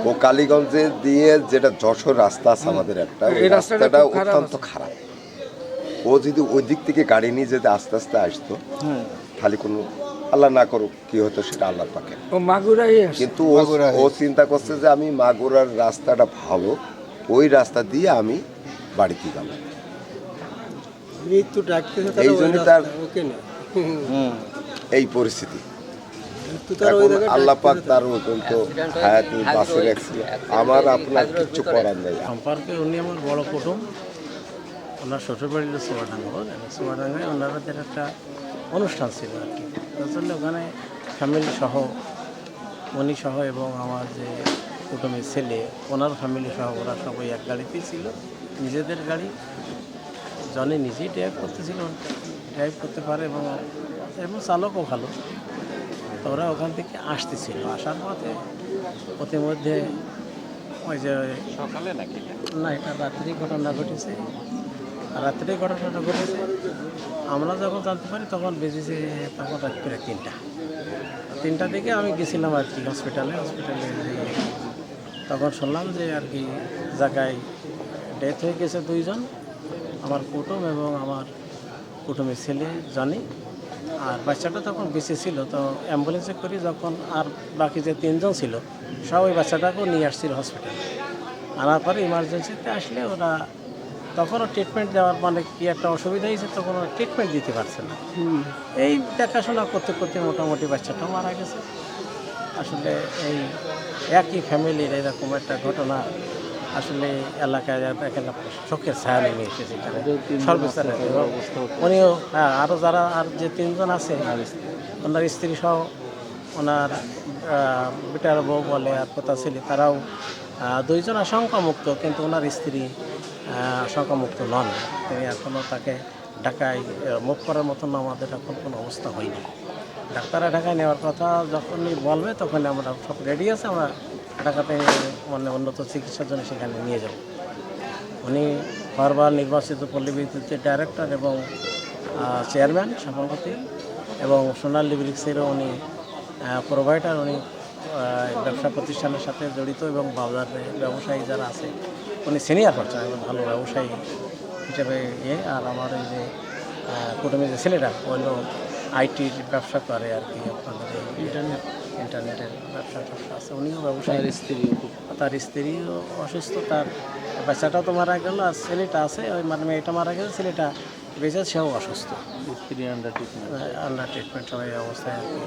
ও কালীগঞ্জে দিয়ে যেটা যশোর রাস্তা আছে আমাদের একটা, এই রাস্তাটা অত্যন্ত খারাপ। ও যদি ওই দিক থেকে গাড়ি নিয়ে যেতে আস্তে আস্তে আসতো, খালি কোনো আল্লাহ না করুক কি হতো সেটা আল্লাহ পাকে। কিন্তু ও চিন্তা করছে যে আমি মাগুরার রাস্তাটা ভালো, ওই রাস্তা দিয়ে আমি বাড়িতে যাব। এই জন্য তার এই পরিস্থিতি। এখন আল্লাহ পাক তার অত্যন্ত হায়াতে বাঁচিয়ে রাখছে, আমার আপনার কিছু করার নেই। সম্পর্কে উনি আমার বড় কুটুম। ওনার শ্বশুরবাড়ি হলো চুয়াডাঙ্গা, চুয়াডাঙ্গায় ওনাদের একটা অনুষ্ঠান ছিল আর কি। তার জন্য ওখানে ফ্যামিলি সহ, উনি সহ এবং আমার যে কুটুমের ছেলে, ওনার ফ্যামিলি সহ ওরা সবাই এক গাড়িতেই ছিল, নিজেদের গাড়ি। জনে নিজেই ড্রাইভ করতেছিল, ড্রাইভ করতে পারে এবং এবং চালকও ভালো। তো ওরা ওখান থেকে আসতেছিল, আসার পথে প্রতিমধ্যে ওই যে সকালে নাকি না, এটা রাত্রি ঘটনা ঘটেছে। রাত্রেই ঘটনাটা ঘটেছে। আমরা যখন জানতে পারি তখন বেজেছে তখন রাত করে 3টা দিকে আমি গেছিলাম আর কি হসপিটালে তখন শুনলাম যে আর কি জায়গায় ডেথ হয়ে গেছে 2 জন, আমার কুটুম এবং আমার কুটুমের ছেলে জনি। আর বাচ্চাটা তখন বেঁচে ছিল। তো অ্যাম্বুলেন্সে করি যখন আর বাকি যে 3 জন ছিল সব ওই বাচ্চাটাকেও নিয়ে আসছিল হসপিটালে। আনার পরে ইমার্জেন্সিতে আসলে ওরা তখনও ট্রিটমেন্ট দেওয়ার মানে কি একটা অসুবিধা হয়েছে, তখন ওরা ট্রিটমেন্ট দিতে পারছে না। এই দেখাশোনা করতে করতে মোটামুটি বাচ্চাটাও মারা গেছে। আসলে এই একই ফ্যামিলির এরকম একটা ঘটনা আসলে এলাকায় এখানে শোকের ছায়া নেমে এসেছে। সর্বোচ্চ উনিও আরও যারা আর যে 3 জন আছে ওনার স্ত্রী সহ, ওনার বেটার বউ বলে আর কথা ছেলে, তারাও 2 জন আশঙ্কামুক্ত, কিন্তু ওনার স্ত্রী আশঙ্কামুক্ত নন। তিনি এখনও তাকে ঢাকায় মুভ করার মতন আমাদের এখন কোনো অবস্থা হয়নি। ডাক্তাররা ঢাকায় নেওয়ার কথা যখনই বলবে তখন আমরা সব রেডি আছে, আমরা ঢাকাতে মানে উন্নত চিকিৎসার জন্য সেখানে নিয়ে যাব। উনি বারবার নির্বাচিত পল্লী বিদ্যুতের ডাইরেক্টর এবং চেয়ারম্যান সভাপতি, এবং সোনালী ব্রিক্সেরও উনি প্রোভাইডার। উনি ব্যবসা প্রতিষ্ঠানের সাথে জড়িত এবং বাজারে ব্যবসায়ী যারা আছে উনি সিনিয়র পার্সন এবং ভালো ব্যবসায়ী হিসেবে আর আমার এই যে কুটুমের যে ছেলেটা হলো আইটির ব্যবসা করে আর কি, আপনাদের ইন্টারনেটের ব্যবসা আছে। উনিও ব্যবসায়ী, তার স্ত্রীও অসুস্থ, তার বাচ্চাটাও তো মারা গেল, আর ছেলেটা আছে ওই মানে মেয়েটা মারা গেছে, ছেলেটা বেঁচে সেও অসুস্থ, স্ত্রী আন্ডার ট্রিটমেন্ট সবাই অবস্থায় আর কি।